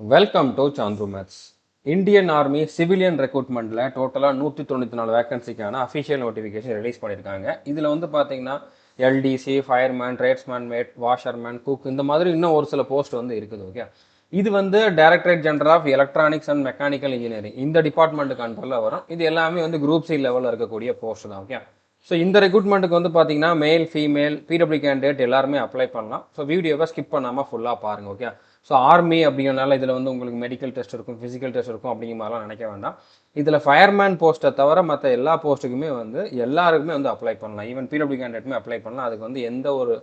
Welcome to Chandru maths. Indian army civilian ரெக்ரூட்மெண்ட்டில் டோட்டலாக 194 வேகன்சிக்கான official notification release பண்ணியிருக்காங்க. இதில் வந்து பார்த்தீங்கன்னா LDC, fireman, tradesman mate, washerman, cook இந்த மாதிரி இன்னும் ஒரு சில போஸ்ட் வந்து இருக்குது. ஓகே, இது வந்து directorate general of electronics and mechanical engineering இந்த டிபார்ட்மெண்ட்டுக்கு அண்டரில் வரும். இது எல்லாமே வந்து குரூப் சி லெவலில் இருக்கக்கூடிய போஸ்ட் தான். ஓகே, ஸோ இந்த ரெக்ரூட்மெண்ட்டுக்கு வந்து பார்த்தீங்கன்னா மேல், ஃபீமேல், பிடபிள்யூ கேண்டிடேட் எல்லாருமே அப்ளை பண்ணலாம். ஸோ வீடியோவை ஸ்கிப் பண்ணாமல் ஃபுல்லாக பாருங்கள். ஓகே, ஸோ ஆர்மி அப்படிங்கிறனால இதில் வந்து உங்களுக்கு மெடிக்கல் டெஸ்ட் இருக்கும், ஃபிசிக்கல் டெஸ்ட் இருக்கும் அப்படிங்கிற மாதிரிலாம் நினைக்க வேண்டாம். இதில் ஃபயர்மேன் போஸ்ட்டை தவிர மற்ற எல்லா போஸ்ட்டுக்குமே வந்து எல்லாருக்குமே வந்து அப்ளை பண்ணலாம். ஈவன் பிடபிள்யூ கேண்டிடேட்டுமே அப்ளை பண்ணலாம். அதுக்கு வந்து எந்த ஒரு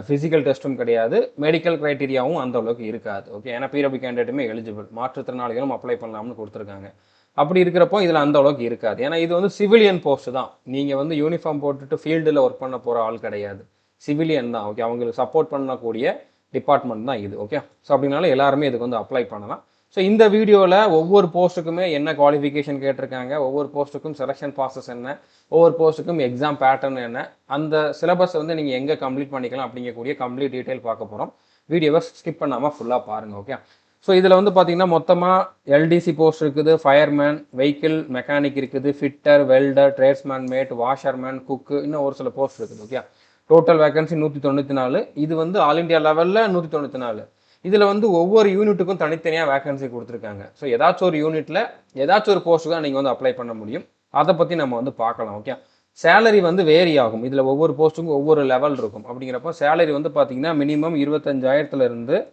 ஃபிசிக்கல் டெஸ்ட்டும் கிடையாது, மெடிக்கல் க்ரைட்டீரியாவும் அந்த அளவுக்கு இருக்காது. ஓகே, ஏன்னா பிடபிள்யூ கேண்டிடேட்டுமே எலிஜிபிள், மாற்றுத்திறனாளிகளும் அப்ளை பண்ணலாம்னு கொடுத்துருக்காங்க. அப்படி இருக்கிறப்போ இதில் அந்த அளவுக்கு இருக்காது. ஏன்னா இது வந்து சிவிலியன் போஸ்ட் தான். நீங்கள் வந்து யூனிஃபார்ம் போட்டுட்டு ஃபீல்டில் ஒர்க் பண்ண போகிற ஆள் கிடையாது, சிவிலியன் தான். ஓகே, அவங்களுக்கு சப்போர்ட் பண்ணக்கூடிய டிபார்ட்மெண்ட் தான் இது. ஓகே, ஸோ அப்படின்னால எல்லாருமே இதுக்கு வந்து அப்ளை பண்ணலாம். ஸோ இந்த வீடியோவில் ஒவ்வொரு போஸ்ட்டுக்குமே என்ன குவாலிஃபிகேஷன் கேட்டிருக்காங்க, ஒவ்வொரு போஸ்ட்டுக்கும் செலெக்ஷன் ப்ராசஸ் என்ன, ஒவ்வொரு போஸ்ட்டுக்கும் எக்ஸாம் பேட்டர்ன் என்ன, அந்த சிலபஸ் வந்து நீங்கள் எங்கே கம்ப்ளீட் பண்ணிக்கலாம் அப்படிங்கக்கூடிய கம்ப்ளீட் டீட்டெயில் பார்க்க போகிறோம். வீடியோவை ஸ்கிப் பண்ணாமல் ஃபுல்லாக பாருங்கள். ஓகே, ஸோ இதில் வந்து பார்த்தீங்கன்னா மொத்தமாக எல்டிசி போஸ்ட் இருக்குது, ஃபயர்மேன், வெஹிக்கிள் மெக்கானிக் இருக்குது, fitter, welder, tradesman mate, washerman, cook, இன்னும் ஒரு சில போஸ்ட் இருக்குது. Okay, total vacancy 194. இது வந்து ஆல் இண்டியா லெவலில் 194. இதில் வந்து ஒவ்வொரு யூனிட்டுக்கும் தனித்தனியாக வேகன்சி கொடுத்துருக்காங்க. ஸோ ஏதாச்சும் ஒரு யூனிட்டில் ஏதாச்சும் ஒரு போஸ்ட்டு தான் நீங்கள் வந்து அப்ளை பண்ண முடியும். அதை பற்றி நம்ம வந்து பார்க்கலாம். ஓகே, சேலரி வந்து வேரி ஆகும். இதில் ஒவ்வொரு போஸ்ட்டுக்கும் ஒவ்வொரு லெவல் இருக்கும். அப்படிங்கிறப்போ சேலரி வந்து பார்த்தீங்கன்னா மினிமம் 25,000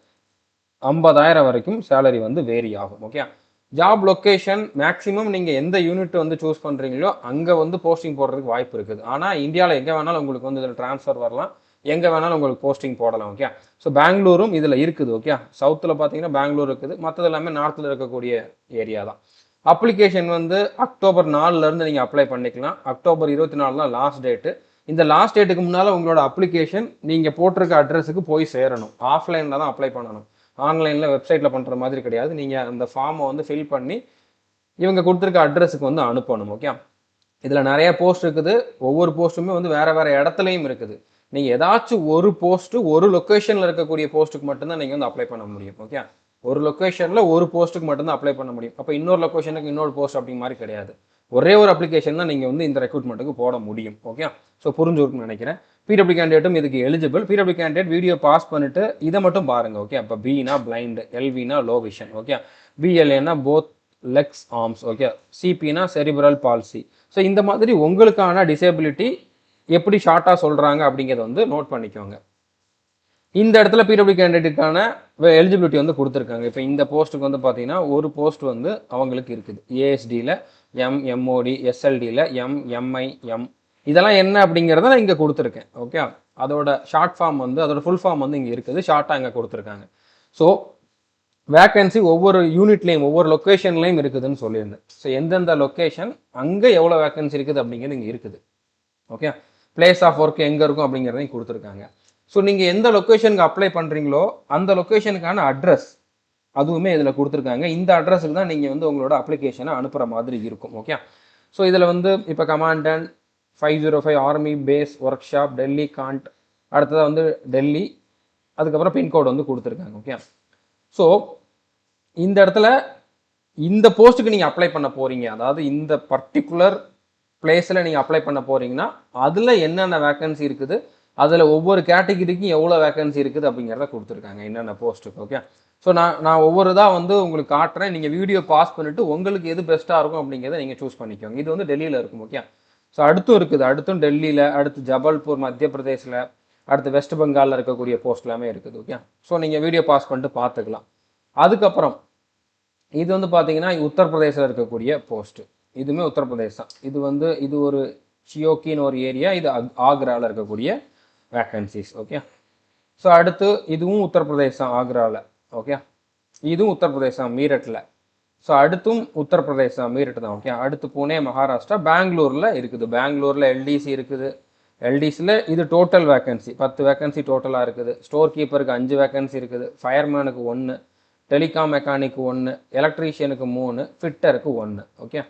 50,000 வரைக்கும் சேலரி வந்து வேரி ஆகும். ஓகே, ஜாப் லொக்கேஷன் மேக்ஸிமம் நீங்கள் எந்த யூனிட் வந்து சூஸ் பண்ணுறீங்களோ அங்கே வந்து போஸ்டிங் போடுறதுக்கு வாய்ப்பு இருக்குது. ஆனால் இந்தியாவில் எங்கே வேணாலும் உங்களுக்கு வந்து இதில் ட்ரான்ஸ்ஃபர் வரலாம், எங்கே வேணாலும் உங்களுக்கு போஸ்டிங் போடலாம். ஓகே, ஸோ பெங்களூரும் இதில் இருக்குது. ஓகே, சவுத்தில் பார்த்தீங்கன்னா பெங்களூர் இருக்குது, மற்றது எல்லாமே நார்த்தில் இருக்கக்கூடிய ஏரியா தான். அப்ளிகேஷன் வந்து அக்டோபர் 4லேருந்து நீங்கள் அப்ளை பண்ணிக்கலாம். அக்டோபர் 24 தான் லாஸ்ட் டேட்டு. இந்த லாஸ்ட் டேட்டுக்கு முன்னால் உங்களோட அப்ளிகேஷன் நீங்கள் போட்டிருக்க அட்ரஸுக்கு போய் சேரணும். ஆஃப்லைனில் தான் அப்ளை பண்ணணும், ஆன்லைனில் வெப்சைட்டில் பண்ணுற மாதிரி கிடையாது. நீங்கள் அந்த ஃபார்மை வந்து ஃபில் பண்ணி இவங்க கொடுத்துருக்க அட்ரஸுக்கு வந்து அனுப்பணும். ஓகே, இதில் நிறைய போஸ்ட் இருக்குது. ஒவ்வொரு போஸ்ட்டுமே வந்து வேறு வேறு இடத்துலையும் இருக்குது. நீங்கள் ஏதாச்சும் ஒரு போஸ்ட்டு ஒரு லொக்கேஷனில் இருக்கக்கூடிய போஸ்ட்டுக்கு மட்டும்தான் நீங்கள் வந்து அப்ளை பண்ண முடியும். ஓகே, ஒரு லொக்கேஷனில் ஒரு போஸ்ட்டுக்கு மட்டும்தான் அப்ளை பண்ண முடியும். அப்போ இன்னொரு லொக்கேஷனுக்கு இன்னொரு போஸ்ட் அப்படிங்க மாதிரி கிடையாது. ஒரே ஒரு அப்ளிகேஷன் தான் நீங்கள் வந்து இந்த ரெக்ரூட்மெண்ட்டுக்கு போட முடியும். ஓகே, ஸோ புரிஞ்சுருக்குன்னு நினைக்கிறேன். பிடபிள்யூ கேண்டிடேட்டும் இதுக்கு eligible. PW candidate video pass பண்ணிட்டு இதை மட்டும் பாருங்கள். ஓகே, அப்போ பினா பிளைண்ட், எல்வினா லோ விஷன், ஓகே, பிஎல்ஏனா போத் லெக்ஸ் ஆர்ம்ஸ், ஓகே, சிபினா செரிப்ரல் பால்சி. ஸோ இந்த மாதிரி உங்களுக்கான டிசேபிலிட்டி எப்படி ஷார்ட்டாக சொல்கிறாங்க அப்படிங்கிறத வந்து நோட் பண்ணிக்கோங்க. இந்த இடத்துல பிடபிள்யூ கேண்டிடேட்டுக்கான எலிஜிபிலிட்டி வந்து கொடுத்துருக்காங்க. இப்போ இந்த போஸ்ட்டுக்கு வந்து பார்த்தீங்கன்னா ஒரு போஸ்ட் வந்து அவங்களுக்கு இருக்குது. ஏஎஸ்டியில் எம்ஓடி, எஸ்எல்டியில் எம்ஐஎம், இதெல்லாம் என்ன அப்படிங்கிறத நான் இங்கே கொடுத்துருக்கேன். ஓகே, அதோட ஷார்ட் ஃபார்ம் வந்து அதோட ஃபுல் ஃபார்ம் வந்து இங்கே இருக்குது, ஷார்ட்டாக இங்கே கொடுத்துருக்காங்க. ஸோ வேக்கன்சி ஒவ்வொரு யூனிட்லேயும் ஒவ்வொரு லொக்கேஷன்லேயும் இருக்குதுன்னு சொல்லியிருந்தேன். ஸோ எந்தெந்த லொக்கேஷன் அங்கே எவ்வளோ வேக்கன்சி இருக்குது அப்படிங்கிறது இங்கே இருக்குது. ஓகே, பிளேஸ் ஆஃப் ஒர்க் எங்கே இருக்கும் அப்படிங்கிறதையும் கொடுத்துருக்காங்க. ஸோ நீங்கள் எந்த லொக்கேஷனுக்கு அப்ளை பண்ணுறீங்களோ அந்த லொக்கேஷனுக்கான அட்ரஸ் அதுவுமே இதில் கொடுத்துருக்காங்க. இந்த அட்ரஸுக்கு தான் நீங்கள் வந்து உங்களோட அப்ளிகேஷனை அனுப்புகிற மாதிரி இருக்கும். ஓகே, ஸோ இதில் வந்து இப்போ commandant 505 army base workshop Delhi cantt, அடுத்ததாக வந்து டெல்லி, அதுக்கப்புறம் பின்கோடு வந்து கொடுத்துருக்காங்க. ஓகே, ஸோ இந்த இடத்துல இந்த போஸ்ட்டுக்கு நீங்கள் அப்ளை பண்ண போகிறீங்க, அதாவது இந்த பர்டிகுலர் பிளேஸில் நீங்கள் அப்ளை பண்ண போகிறீங்கன்னா அதில் என்னென்ன வேக்கன்சி இருக்குது, அதில் ஒவ்வொரு கேட்டகிரிக்கும் எவ்வளோ வேக்கன்சி இருக்குது அப்படிங்கிறத கொடுத்துருக்காங்க, என்னென்ன போஸ்ட்டுக்கு. ஓகே, ஸோ நான் ஒவ்வொரு தான் வந்து உங்களுக்கு காட்டுறேன். நீங்கள் வீடியோ பாஸ் பண்ணிவிட்டு உங்களுக்கு எது பெஸ்ட்டாக இருக்கும் அப்படிங்கிறத நீங்கள் சூஸ் பண்ணிக்கோங்க. இது வந்து டெல்லியில் இருக்கும். ஓகே, ஸோ அடுத்தும் இருக்குது, அடுத்தும் டெல்லியில், அடுத்து ஜபல்பூர் மத்திய பிரதேசில், அடுத்து வெஸ்ட் பெங்காலில் இருக்கக்கூடிய போஸ்ட் எல்லாமே இருக்குது. ஓகே, ஸோ நீங்கள் வீடியோ பாஸ் பண்ணிட்டு பார்த்துக்கலாம். அதுக்கப்புறம் இது வந்து பார்த்தீங்கன்னா உத்தரப்பிரதேசில் இருக்கக்கூடிய போஸ்ட்டு, இதுவுமே உத்தரப்பிரதேஷ் தான். இது ஒரு சியோக்கின்னு ஒரு ஏரியா, இது ஆக்ராவில் இருக்கக்கூடிய வேக்கன்சிஸ். ஓகே, ஸோ அடுத்து இதுவும் உத்தரப்பிரதேஷ் தான், ஆக்ராவில். ஓகே, இதுவும் உத்தரப்பிரதேஷ் தான், மீரட்டில். ஸோ அடுத்தும் உத்தரப்பிரதேஷ் தான், மீரட் தான். ஓகே, அடுத்து புனே மகாராஷ்டிரா, பெங்களூரில் இருக்குது. பெங்களூரில் எல்டிசி இருக்குது. எல்டிசியில் இது டோட்டல் வேக்கன்சி 10 வேக்கன்சி டோட்டலாக இருக்குது. ஸ்டோர் கீப்பருக்கு 5 வேக்கன்சி இருக்குது, ஃபயர்மேனுக்கு 1, டெலிகாம் மெக்கானிக்கு 1, எலக்ட்ரீஷியனுக்கு 3, ஃபிட்டருக்கு 1. ஓகே,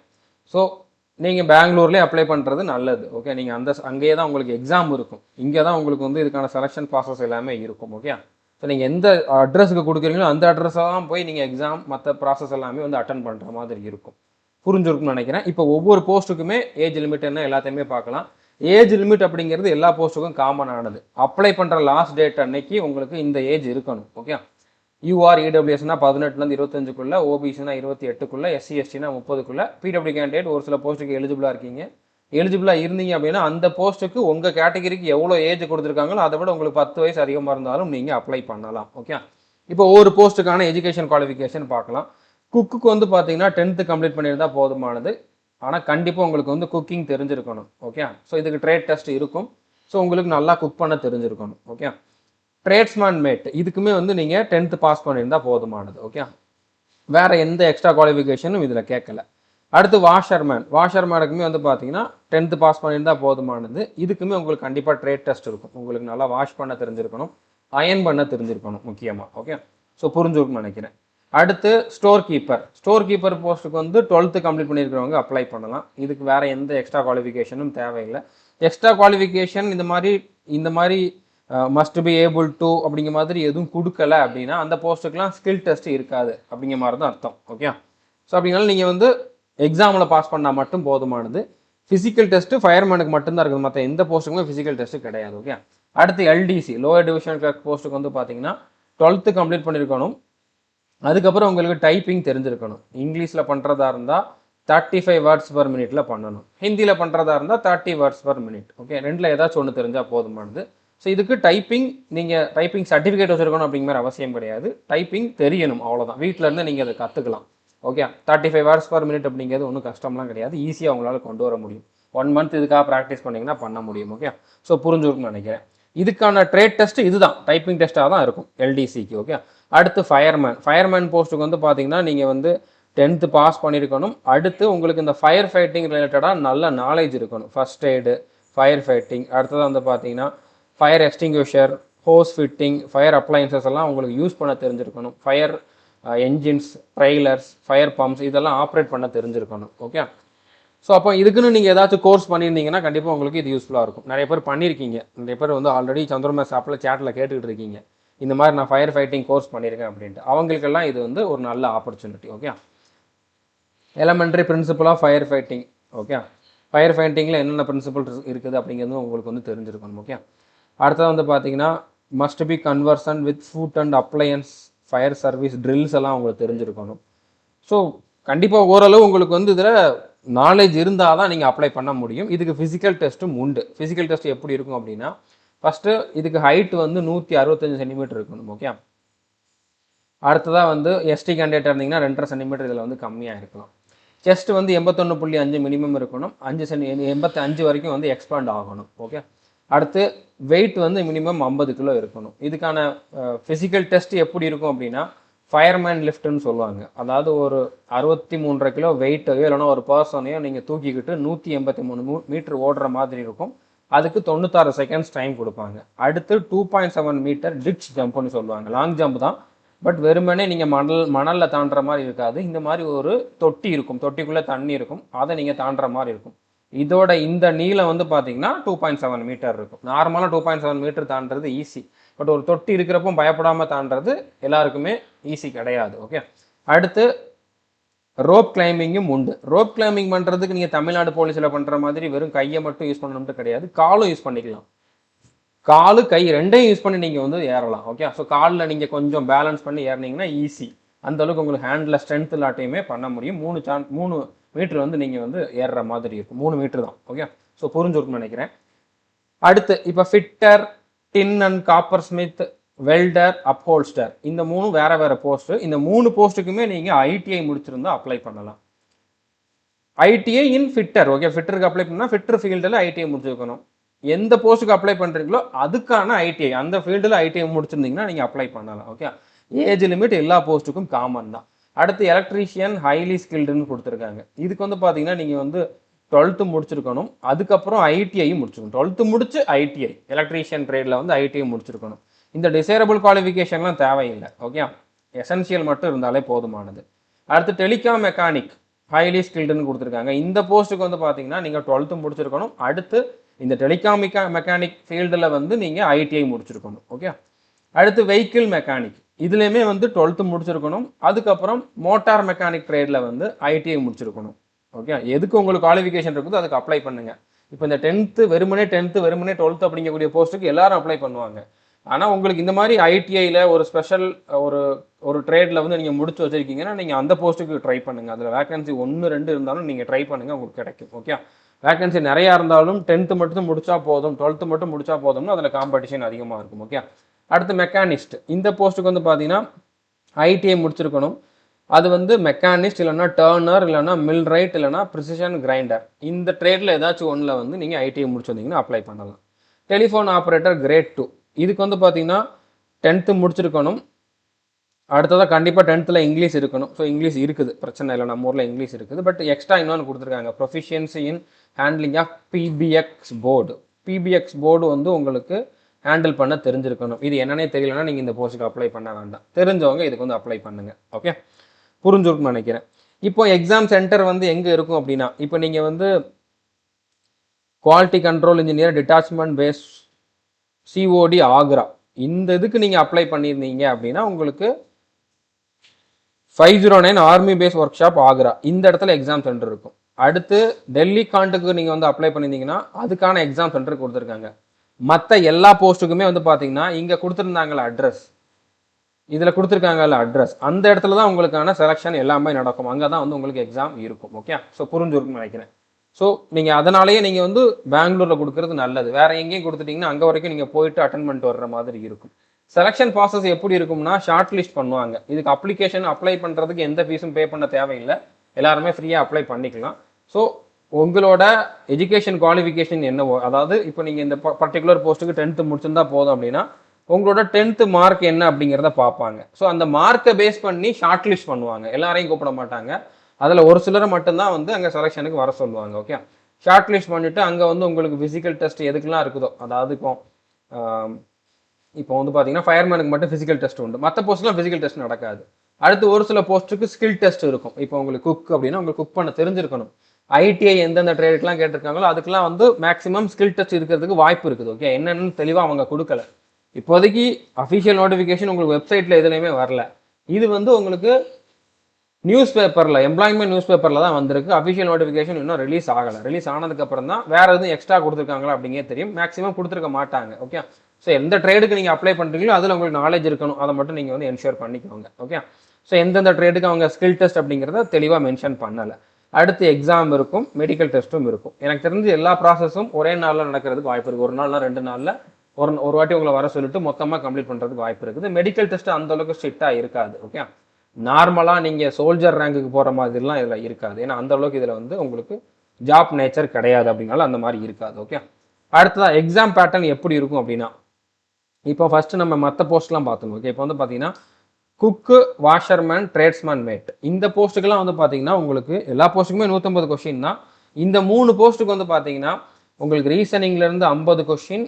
ஸோ நீங்கள் பெங்களூர்லேயே அப்ளை பண்ணுறது நல்லது. ஓகே, நீங்கள் அங்கேயே தான் உங்களுக்கு எக்ஸாம் இருக்கும், இங்கே தான் உங்களுக்கு வந்து இதுக்கான செலெக்ஷன் ப்ராசஸ் எல்லாமே இருக்கும். ஓகே, ஸோ நீங்கள் எந்த அட்ரஸுக்கு கொடுக்குறீங்களோ அந்த அட்ரஸை தான் போய் நீங்கள் எக்ஸாம் மற்ற ப்ராசஸ் எல்லாமே வந்து அட்டன் பண்ணுற மாதிரி இருக்கும். புரிஞ்சிருக்கும்னு நினைக்கிறேன். இப்போ ஒவ்வொரு போஸ்ட்டுக்குமே ஏஜ் லிமிட் என்ன எல்லாத்தையுமே பார்க்கலாம். ஏஜ் லிமிட் அப்படிங்கிறது எல்லா போஸ்ட்டுக்கும் காமன் ஆனது. அப்ளை பண்ணுற லாஸ்ட் டேட் அன்னைக்கு உங்களுக்கு இந்த ஏஜ் இருக்கணும். ஓகே, யூஆர் இடபிள்யூஎஸ்னா 18லேருந்து 25க்குள்ள, ஓபிசினா 28க்குள்ள, எஸ்சி எஸ்டினா 30க்குள்ள, பிடபிள்யூ கேண்டிடேட் ஒரு சில போஸ்ட்டுக்கு எலிஜிபிளாக இருக்கீங்க. எலிஜிபிளாக இருந்தீங்க அப்படின்னா அந்த போஸ்ட்டுக்கு உங்கள் கேட்டகரிக்கு எவ்வளோ ஏஜ் கொடுத்துருக்காங்களோ அதை விட உங்களுக்கு 10 வயசு அதிகமாக இருந்தாலும் நீங்கள் அப்ளை பண்ணலாம். ஓகே, இப்போ ஒவ்வொரு போஸ்ட்டுக்கான எஜுகேஷன் குவாலிஃபிகேஷன் பார்க்கலாம். குக்குக்கு வந்து பார்த்தீங்கன்னா 10th கம்ப்ளீட் பண்ணியிருந்தால் போதுமானது. ஆனால் கண்டிப்பாக உங்களுக்கு வந்து குக்கிங் தெரிஞ்சிருக்கணும். ஓகே, ஸோ இதுக்கு ட்ரேட் டெஸ்ட் இருக்கும். ஸோ உங்களுக்கு நல்லா குக் பண்ண தெரிஞ்சிருக்கணும். ஓகே, ட்ரேட்ஸ்மேன் மேட் இதுக்குமே வந்து நீங்கள் 10th பாஸ் பண்ணியிருந்தால் போதுமானது. ஓகே, வேறு எந்த எக்ஸ்ட்ரா குவாலிஃபிகேஷனும் இதில் கேட்கல. அடுத்து வாஷர்மேனுக்குமே வந்து பார்த்தீங்கன்னா 10th பாஸ் பண்ணியிருந்தால் போதுமானது. இதுக்குமே உங்களுக்கு கண்டிப்பாக ட்ரேட் டெஸ்ட் இருக்கும். உங்களுக்கு நல்லா வாஷ் பண்ண தெரிஞ்சிருக்கணும், அயன் பண்ண தெரிஞ்சிருக்கணும் முக்கியமாக. ஓகே, ஸோ புரிஞ்சுருக்குன்னு நினைக்கிறேன். அடுத்து ஸ்டோர் கீப்பர் போஸ்ட்டுக்கு வந்து 12th கம்ப்ளீட் பண்ணியிருக்கிறவங்க அப்ளை பண்ணலாம். இதுக்கு வேறு எந்த எக்ஸ்ட்ரா குவாலிஃபிகேஷனும் தேவையில்லை. எக்ஸ்ட்ரா குவாலிஃபிகேஷன் இந்த மாதிரி மஸ்ட் பி ஏபிள் டு அப்படிங்கிற மாதிரி எதுவும் கொடுக்கல அப்படின்னா அந்த போஸ்ட்டுக்கெலாம் ஸ்கில் டெஸ்ட் இருக்காது அப்படிங்கிற மாதிரி தான் அர்த்தம். ஓகே, ஸோ அப்படின்னாலும் நீங்கள் வந்து எக்ஸாமில் பாஸ் பண்ணால் மட்டும் போதுமானது. ஃபிசிக்கல் டெஸ்ட்டு ஃபயர்மேனுக்கு மட்டும்தான் இருக்குது, மற்ற எந்த போஸ்ட்டுக்குமே ஃபிசிக்கல் டெஸ்ட்டு கிடையாது. ஓகே, அடுத்து எல்டிசி லோயர் டிவிஷன் கிளர்க் போஸ்ட்டுக்கு வந்து பார்த்தீங்கன்னா 12th கம்ப்ளீட் பண்ணியிருக்கணும். அதுக்கப்புறம் உங்களுக்கு டைப்பிங் தெரிஞ்சிருக்கணும். இங்கிலீஷில் பண்ணுறதா இருந்தால் 35 வேர்ட்ஸ் பர் மினிட்ல பண்ணணும். ஹிந்தியில் பண்ணுறதா இருந்தால் 30 வேர்ட்ஸ் பர் மினிட். ஓகே, ரெண்டில் ஏதாச்சும் ஒன்று தெரிஞ்சால் போதுமானது. ஸோ இதுக்கு நீங்கள் டைப்பிங் சர்டிஃபிகேட் வச்சுருக்கணும் அப்படிங்கிற மாதிரி அவசியம் கிடையாது. டைப்பிங் தெரியணும், அவ்வளோதான். வீட்டிலேருந்து நீங்கள் அதை கற்றுக்கலாம். ஓகே, 35 வேர்ட்ஸ் பர் மினிட் அப்படிங்கிறது ஒன்றும் கஷ்டம்லாம் கிடையாது. ஈஸியாக அவங்களால கொண்டு வர முடியும். 1 மந்த் இதுக்காக ப்ராக்டிஸ் பண்ணிங்கன்னா பண்ண முடியும். ஓகே, ஸோ புரிஞ்சுருக்குன்னு நினைக்கிறேன். இதுக்கான ட்ரேட் டெஸ்ட் இதுதான், டைப்பிங் டெஸ்ட்டாக தான் இருக்கும் எல்டிசிக்கு. ஓகே, அடுத்து ஃபயர்மேன் போஸ்ட்டுக்கு வந்து பார்த்தீங்கன்னா நீங்கள் வந்து 10th பாஸ் பண்ணியிருக்கணும். அடுத்து உங்களுக்கு இந்த ஃபயர் ஃபைட்டிங் ரிலேட்டடாக நல்ல நாலேஜ் இருக்கணும். ஃபர்ஸ்ட் எய்டு, ஃபயர் ஃபைட்டிங், அடுத்தது வந்து பார்த்தீங்கன்னா fire extinguisher, hose fitting, fire appliances எல்லாம் உங்களுக்கு யூஸ் பண்ண தெரிஞ்சிருக்கணும். Fire engines, trailers, fire pumps இதெல்லாம் ஆப்ரேட் பண்ண தெரிஞ்சிருக்கணும். ஓகே, ஸோ அப்போ இதுக்குன்னு நீங்கள் ஏதாச்சும் கோர்ஸ் பண்ணியிருந்தீங்கன்னா கண்டிப்பாக உங்களுக்கு இது யூஸ்ஃபுல்லாக இருக்கும். நிறைய பேர் பண்ணியிருக்கீங்க, நிறைய பேர் வந்து ஆல்ரெடி சந்திரமேஸ் ஆப்பில் சேட்டில் கேட்டுக்கிட்டு இருக்கீங்க, இந்த மாதிரி நான் ஃபயர் ஃபைட்டிங் கோர்ஸ் பண்ணியிருக்கேன் அப்படின்ட்டு. அவங்களுக்கெல்லாம் இது வந்து ஒரு நல்ல opportunity. Okay, elementary principle of fire fighting. Okay, fire ஃபைட்டிங்கில் என்னென்ன பிரின்சிபல் இருக்குது அப்படிங்கிறது உங்களுக்கு வந்து தெரிஞ்சிருக்கணும். ஓகே, அடுத்தது வந்து பார்த்தீங்கன்னா must be conversion with food and appliances, fire service drills எல்லாம் உங்களுக்கு தெரிஞ்சிருக்கணும். ஸோ கண்டிப்பாக ஓரளவு உங்களுக்கு வந்து இதில் நாலேஜ் இருந்தால் தான் நீங்கள் அப்ளை பண்ண முடியும். இதுக்கு ஃபிசிக்கல் டெஸ்ட்டும் உண்டு. ஃபிசிக்கல் டெஸ்ட் எப்படி இருக்கும் அப்படின்னா ஃபஸ்ட்டு இதுக்கு ஹைட் வந்து 165 சென்டிமீட்டர் இருக்கணும். ஓகே, அடுத்ததாக வந்து எஸ்டி கேண்டிடேட் இருந்தீங்கன்னா 2.5 சென்டிமீட்டர் இதில் வந்து கம்மியாக இருக்கலாம். செஸ்ட் வந்து 81.5 மினிமம் இருக்கணும். 85 வரைக்கும் வந்து எக்ஸ்பாண்ட் ஆகணும். ஓகே, அடுத்து வெயிட் வந்து மினிமம் 50 கிலோ இருக்கணும். இதுக்கான ஃபிசிக்கல் டெஸ்ட் எப்படி இருக்கும் அப்படின்னா ஃபயர்மேன் லிஃப்ட்னு சொல்லுவாங்க. அதாவது ஒரு 63.5 கிலோ வெயிட்டையோ இல்லைனா ஒரு பர்சனையோ நீங்கள் தூக்கிக்கிட்டு 183 மீட்டர் ஓடுற மாதிரி இருக்கும். அதுக்கு 96 செகண்ட்ஸ் டைம் கொடுப்பாங்க. அடுத்து 2.7 மீட்டர் டிட்ச் ஜம்ப்னு சொல்லுவாங்க. லாங் ஜம்ப் தான், பட் வெறுமனே நீங்கள் மணலில் தாண்டுற மாதிரி இருக்காது. இந்த மாதிரி ஒரு தொட்டி இருக்கும், தொட்டிக்குள்ளே தண்ணி இருக்கும், அதை நீங்கள் தாண்டுற மாதிரி இருக்கும். இதோட இந்த நீளம் வந்து பார்த்தீங்கன்னா 2.7 மீட்டர் இருக்கும். நார்மலாக 2.7 மீட்டர் தாண்டுறது ஈஸி, பட் ஒரு தொட்டி இருக்கிறப்போ பயப்படாமல் தாண்டுறது எல்லாருக்குமே ஈஸி கிடையாது. ஓகே, அடுத்து ரோப் கிளைம்பிங்கும் உண்டு. ரோப் கிளைம்பிங் பண்ணுறதுக்கு நீங்கள் தமிழ்நாடு போலீஸில் பண்ணுற மாதிரி வெறும் கையை மட்டும் யூஸ் பண்ணணும்ட்டு கிடையாது, காலும் யூஸ் பண்ணிக்கலாம். காலு கை ரெண்டையும் யூஸ் பண்ணி நீங்கள் வந்து ஏறலாம். ஓகே, ஸோ காலில் நீங்கள் கொஞ்சம் பேலன்ஸ் பண்ணி ஏறினீங்கன்னா ஈஸி. அந்தளவுக்கு உங்களுக்கு ஹேண்டில் ஸ்ட்ரென்த் இல்லாட்டையுமே பண்ண முடியும். 3 மீட்டர் வந்து நீங்கள் வந்து ஏறுற மாதிரி இருக்கும். 3 மீட்டர் தான். ஓகே, ஸோ புரிஞ்சுருக்குன்னு நினைக்கிறேன். அடுத்து இப்போ fitter, tin and coppersmith, welder, upholster, இந்த 3 வேறு போஸ்ட்டு. இந்த 3 போஸ்ட்டுக்குமே நீங்கள் ஐடிஐ முடிச்சிருந்தா அப்ளை பண்ணலாம். ஐடிஐ இன் ஃபிட்டர். ஓகே, ஃபிட்டருக்கு அப்ளை பண்ணால் ஃபிட்டர் ஃபீல்டில் ஐடிஐ முடிச்சிருக்கணும். எந்த போஸ்ட்டுக்கு அப்ளை பண்ணுறீங்களோ அதுக்கான ஐடிஐ, அந்த ஃபீல்டில் ஐடிஐ முடிச்சிருந்தீங்கன்னா நீங்கள் அப்ளை பண்ணலாம். ஓகே, ஏஜ் லிமிட் எல்லா போஸ்ட்டுக்கும் காமன் தான். அடுத்து எலக்ட்ரீஷியன் ஹைலி ஸ்கில்டுன்னு கொடுத்துருக்காங்க. இதுக்கு வந்து பார்த்தீங்கன்னா நீங்கள் வந்து 12th முடிச்சிருக்கணும். அதுக்கப்புறம் ஐடிஐயும் முடிச்சிருக்கணும். 12th முடிச்சு ஐடிஐ, எலக்ட்ரீஷியன் ட்ரேடில் வந்து ஐடிஐ முடிச்சிருக்கணும். இந்த டிசைரபிள் குவாலிஃபிகேஷன்லாம் தேவையில்லை. ஓகே, எசென்சியல் மட்டும் இருந்தாலே போதுமானது. அடுத்து டெலிகாம் மெக்கானிக் ஹைலி ஸ்கில்டுன்னு கொடுத்துருக்காங்க. இந்த போஸ்ட்டுக்கு வந்து பார்த்தீங்கன்னா நீங்கள் 12th முடிச்சிருக்கணும். அடுத்து இந்த டெலிகாம் மெக்கானிக் ஃபீல்டில் வந்து நீங்கள் ஐடிஐ முடிச்சிருக்கணும். ஓகே, அடுத்து வெஹிக்கிள் மெக்கானிக், இதுலேயுமே வந்து 12th முடிச்சிருக்கணும். அதுக்கப்புறம் மோட்டார் மெக்கானிக் ட்ரேடில் வந்து ஐடிஐ முடிச்சிருக்கணும். ஓகே, எதுக்கு உங்களுக்கு குவாலிஃபிகேஷன் இருக்குதோ அதுக்கு அப்ளை பண்ணுங்க. இப்போ இந்த 10th வெறுமனே 12th அப்படிங்கக்கூடிய போஸ்ட்டுக்கு எல்லாரும் அப்ளை பண்ணுவாங்க. ஆனால் உங்களுக்கு இந்த மாதிரி ஐடிஐயில் ஒரு ஸ்பெஷல் ஒரு ஒரு ட்ரேடில் வந்து நீங்கள் முடிச்சு வச்சிருக்கீங்கன்னா நீங்கள் அந்த போஸ்ட்டுக்கு ட்ரை பண்ணுங்கள். அதில் வேகன்சி 1 2 இருந்தாலும் நீங்கள் ட்ரை பண்ணுங்கள், உங்களுக்கு கிடைக்கும். ஓகே, வேகன்சி நிறையா இருந்தாலும் 10th மட்டும் முடிச்சா போதும், 12th மட்டும் முடிச்சா போதும்னா அதில் காம்படிஷன் அதிகமாக இருக்கும். ஓகே, அடுத்து மெக்கானிஸ்ட், இந்த போஸ்ட்டுக்கு வந்து பார்த்தீங்கன்னா ஐடிஐ முடிச்சிருக்கணும். அது வந்து மெக்கானிஸ்ட் இல்லைனா டர்னர் இல்லைனா மில் ரைட் இல்லைனா ப்ரிசிஷன் கிரைண்டர், இந்த ட்ரேடில் ஏதாச்சும் ஒன்றில் வந்து நீங்கள் ஐடிஐ முடிச்சிருந்தீங்கன்னா அப்ளை பண்ணலாம். டெலிஃபோன் ஆப்ரேட்டர் கிரேட் 2, இதுக்கு வந்து பார்த்தீங்கன்னா 10th முடிச்சிருக்கணும். அடுத்ததாக கண்டிப்பாக 10th இங்கிலீஷ் இருக்கணும். ஸோ இங்கிலீஷ் இருக்குது, பிரச்சனை இல்லை, நம்ம ஊரில் இங்கிலீஷ் இருக்குது. பட் எக்ஸ்ட்ரா இன்னொன்று கொடுத்துருக்காங்க, proficiency in handling of PBX board. PBX board வந்து உங்களுக்கு ஹேண்டில் பண்ண தெரிஞ்சிருக்கணும். இது என்னன்னே தெரியலன்னா நீங்கள் இந்த போஸ்ட்டுக்கு அப்ளை பண்ண வேண்டாம், தெரிஞ்சவங்க இதுக்கு வந்து அப்ளை பண்ணுங்கள். ஓகே, புரிஞ்சுருக்குன்னு நினைக்கிறேன். இப்போ எக்ஸாம் சென்டர் வந்து எங்கே இருக்கும் அப்படின்னா, இப்போ நீங்கள் வந்து quality control engineer detachment base COD Agra, இந்த இதுக்கு நீங்கள் அப்ளை பண்ணியிருந்தீங்க அப்படின்னா உங்களுக்கு 509 army base workshop Agra, இந்த இடத்துல எக்ஸாம் சென்டர் இருக்கும். அடுத்து டெல்லி காண்டுக்கு நீங்கள் வந்து அப்ளை பண்ணியிருந்தீங்கன்னா அதுக்கான எக்ஸாம் சென்டர் கொடுத்துருக்காங்க. மற்ற எல்லா போஸ்ட்டுக்குமே வந்து பார்த்தீங்கன்னா இங்கே கொடுத்துருந்தாங்களா அட்ரஸ், இதில் கொடுத்துருக்காங்கல்ல அட்ரஸ், அந்த இடத்துல தான் உங்களுக்கான செலெக்ஷன் எல்லாமே நடக்கும். அங்கே தான் வந்து உங்களுக்கு எக்ஸாம் இருக்கும். ஓகே, ஸோ புரிஞ்சுருக்குன்னு நினைக்கிறேன். ஸோ நீங்கள் அதனாலேயே நீங்கள் வந்து பெங்களூரில் கொடுக்குறது நல்லது. வேறு எங்கேயும் கொடுத்துட்டிங்கன்னா அங்கே வரைக்கும் நீங்கள் போயிட்டு அட்டன் பண்ணிட்டு வர்ற மாதிரி இருக்கும். செலெக்ஷன் ப்ராசஸ் எப்படி இருக்கும்னா ஷார்ட் லிஸ்ட் பண்ணுவாங்க. இதுக்கு அப்ளிகேஷன் அப்ளை பண்ணுறதுக்கு எந்த ஃபீஸும் பே பண்ண தேவையில்லை, எல்லாருமே ஃப்ரீயாக அப்ளை பண்ணிக்கலாம். ஸோ உங்களோட எஜுகேஷன் குவாலிஃபிகேஷன் என்னவோ, அதாவது இப்போ நீங்கள் இந்த பர்டிகுலர் போஸ்ட்டுக்கு 10th முடிச்சிருந்தா போதும் அப்படின்னா உங்களோட 10th மார்க் என்ன அப்படிங்கிறத பார்ப்பாங்க. ஸோ அந்த மார்க்கை பேஸ் பண்ணி ஷார்ட் லிஸ்ட் பண்ணுவாங்க, எல்லாரையும் கூப்பிட மாட்டாங்க. அதில் ஒரு சிலரை மட்டும்தான் வந்து அங்கே செலெக்ஷனுக்கு வர சொல்லுவாங்க. ஓகே, ஷார்ட் லிஸ்ட் பண்ணிவிட்டு அங்கே வந்து உங்களுக்கு ஃபிசிக்கல் டெஸ்ட் எதுக்கெல்லாம் இருக்குதோ, அதாவது இப்போ வந்து பார்த்தீங்கன்னா ஃபயர்மேனுக்கு மட்டும் ஃபிசிக்கல் டெஸ்ட் உண்டு, மற்ற போஸ்ட்லாம் ஃபிசிக்கல் டெஸ்ட் நடக்காது. அடுத்து ஒரு சில போஸ்ட்டுக்கு ஸ்கில் டெஸ்ட் இருக்கும். இப்போ உங்களுக்கு குக் அப்படின்னா உங்களுக்கு குக் பண்ண தெரிஞ்சிருக்கணும். ஐடிஐ எந்தெந்த ட்ரேடுக்கெலாம் கேட்டிருக்காங்களோ அதுக்கெல்லாம் வந்து மேக்ஸிமம் ஸ்கில் டெஸ்ட் இருக்கிறதுக்கு வாய்ப்பு இருக்குது. ஓகே, என்னென்னு தெளிவாக அவங்க கொடுக்கல. இப்போதைக்கு அஃபிஷியல் நோட்டிஃபிகேஷன் உங்களுக்கு வெப்சைட்டில் எதுலையுமே வரல. இது வந்து உங்களுக்கு நியூஸ் பேப்பரில், எம்ப்ளாய்மெண்ட் நியூஸ் பேப்பரில் தான் வந்திருக்கு. அஃபிஷியல் நோட்டிஃபிகேஷன் இன்னும் ரிலீஸ் ஆகலை. ரிலீஸ் ஆனதுக்கப்புறம் தான் வேறு எதுவும் எக்ஸ்ட்ரா கொடுத்துருக்காங்களா அப்படிங்கே தெரியும். மேக்ஸிமம் கொடுத்துருக்க மாட்டாங்க. ஓகே, ஸோ எந்த ட்ரேடுக்கு நீங்கள் அப்ளை பண்ணுறீங்களோ அதில் உங்களுக்கு நாலேஜ் இருக்கணும், அதை மட்டும் நீங்கள் வந்து என்ஷூர் பண்ணிக்கோங்க. ஓகே, ஸோ எந்தெந்த ட்ரேடுக்கு அவங்க ஸ்கில் டெஸ்ட் அப்படிங்கிறத தெளிவாக மென்ஷன் பண்ணலை. அடுத்து எக்ஸாம் இருக்கும், மெடிக்கல் டெஸ்ட்டும் இருக்கும். எனக்கு தெரிஞ்சு எல்லா ப்ராசஸும் ஒரே நாளில் நடக்கிறதுக்கு வாய்ப்பு இருக்குது. ஒரு நாள்னா 2 நாளில் ஒரு வாட்டி உங்களை வர சொல்லிட்டு மொத்தமாக கம்ப்ளீட் பண்ணுறதுக்கு வாய்ப்பு இருக்குது. மெடிக்கல் டெஸ்ட் அந்தளவுக்கு ஸ்ட்ரிக்டாக இருக்காது. ஓகே, நார்மலாக நீங்கள் சோல்ஜர் ரேங்குக்கு போகிற மாதிரிலாம் இதில் இருக்காது. ஏன்னா அந்தளவுக்கு இதில் வந்து உங்களுக்கு ஜாப் நேச்சர் கிடையாது, அப்படின்னால அந்த மாதிரி இருக்காது. ஓகே, அடுத்ததான் எக்ஸாம் பேட்டர்ன் எப்படி இருக்கும் அப்படின்னா, இப்போ ஃபஸ்ட்டு நம்ம மற்ற போஸ்ட்லாம் பார்த்தோம். ஓகே, இப்போ வந்து பார்த்தீங்கன்னா குக்கு, வாஷர்மேன், ட்ரேட்ஸ்மேன், மேட், இந்த போஸ்ட்டுக்கெல்லாம் வந்து பார்த்தீங்கன்னா உங்களுக்கு எல்லா போஸ்ட்டுக்குமே 150 கொஸ்டின் தான். இந்த 3 போஸ்ட்டுக்கு வந்து பார்த்தீங்கன்னா உங்களுக்கு ரீசனிங்லேருந்து 50 கொஸ்டின்,